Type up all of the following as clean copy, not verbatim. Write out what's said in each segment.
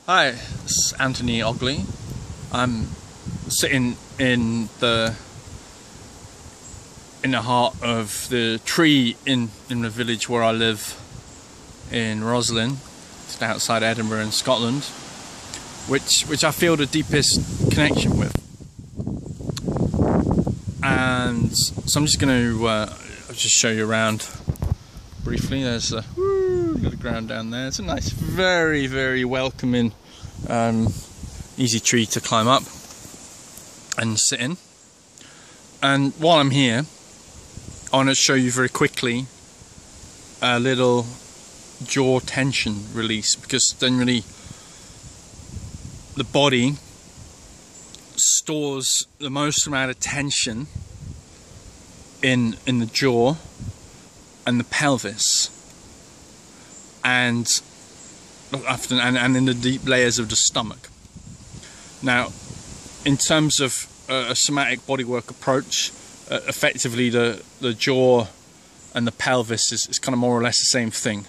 Hi, this is Anthony Ogley. I'm sitting in the heart of the tree in the village where I live in Roslin, just outside Edinburgh in Scotland, which I feel the deepest connection with. And so I'm just going to I'll just show you around briefly. There's a little ground down there. It's a nice, very, very welcoming, easy tree to climb up and sit in. And while I'm here, I want to show you very quickly a little jaw tension release, because generally the body stores the most amount of tension in the jaw and the pelvis, and often and in the deep layers of the stomach. Now, in terms of a somatic bodywork approach, effectively the jaw and the pelvis is kind of more or less the same thing.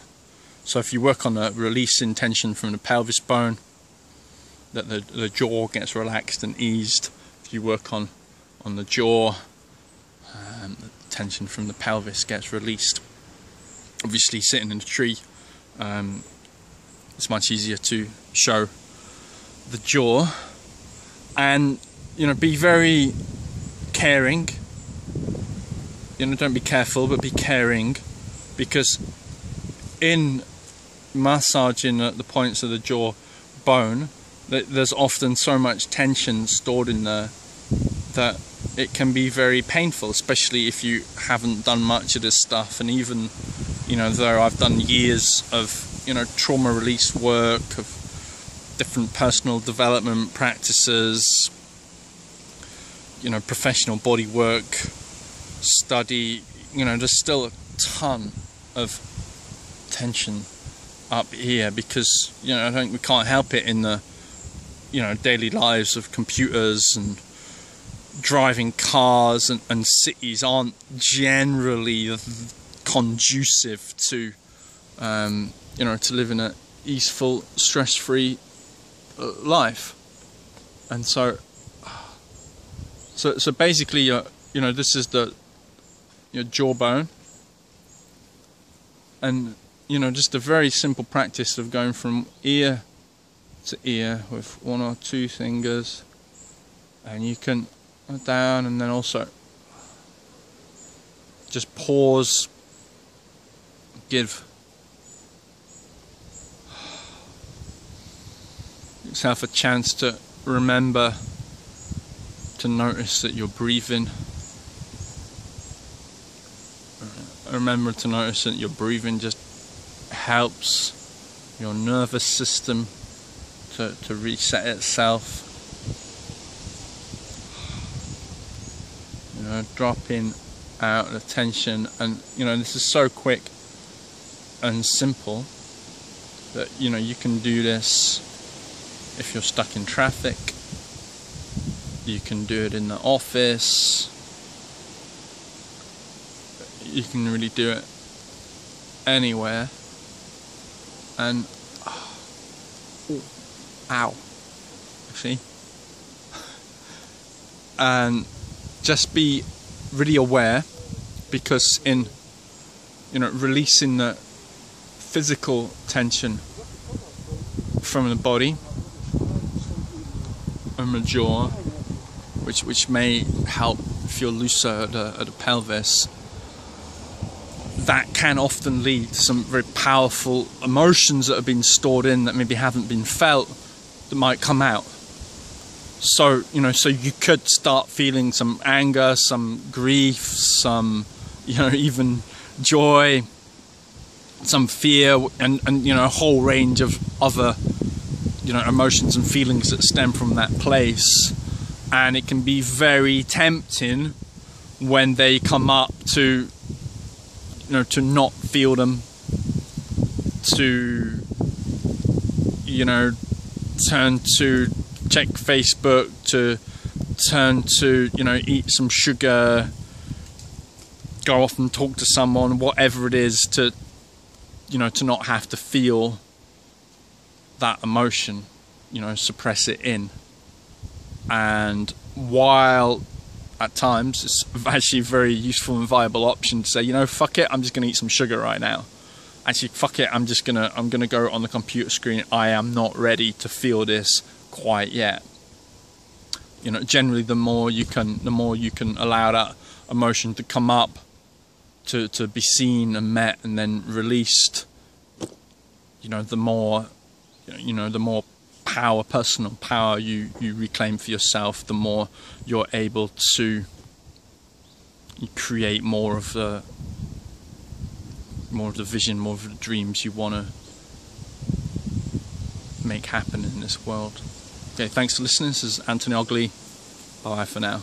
So if you work on releasing tension from the pelvis bone, that the jaw gets relaxed and eased. If you work on the jaw, the tension from the pelvis gets released. Obviously, sitting in a tree, it's much easier to show the jaw, and be very caring. Don't be careful, but be caring, because in massaging at the points of the jaw bone, there's often so much tension stored in there that it can be very painful, especially if you haven't done much of this stuff. And even though I've done years of trauma release work, of different personal development practices, professional body work, study, there's still a ton of tension up here, because I think we can't help it in the daily lives of computers and driving cars, and cities aren't generally conducive to to live in a easeful, stress-free life. And so basically this is your jawbone, and just a very simple practice of going from ear to ear with one or two fingers, and you can down, and then also just pause, give yourself a chance to remember to notice that you're breathing. Remember to notice that your breathing just helps your nervous system to reset itself. Dropping out the tension, and this is so quick and simple that you can do this if you're stuck in traffic. You can do it in the office. You can really do it anywhere. And ow, see? And just be really aware, because in releasing the physical tension from the body and the jaw, which may help feel looser at the pelvis, that can often lead to some very powerful emotions that have been stored in, that maybe haven't been felt, that might come out. So so you could start feeling some anger, some grief, some even joy, some fear, and a whole range of other emotions and feelings that stem from that place. And it can be very tempting when they come up to to not feel them, to turn to check Facebook, to turn to eat some sugar, go off and talk to someone, whatever it is, to to not have to feel that emotion. you know, suppress it in. And while at times it's actually a very useful and viable option to say, you know, fuck it, I'm just going to eat some sugar right now. Actually, fuck it, I'm gonna go on the computer screen. I am not ready to feel this quite yet. You know, generally the more you can allow that emotion to come up, to be seen and met and then released, you know, the more, you know, the more power, personal power you reclaim for yourself, the more you're able to create more of the vision, more of the dreams you want to make happen in this world. Okay, thanks for listening. This is Anthony Ogley. Bye for now.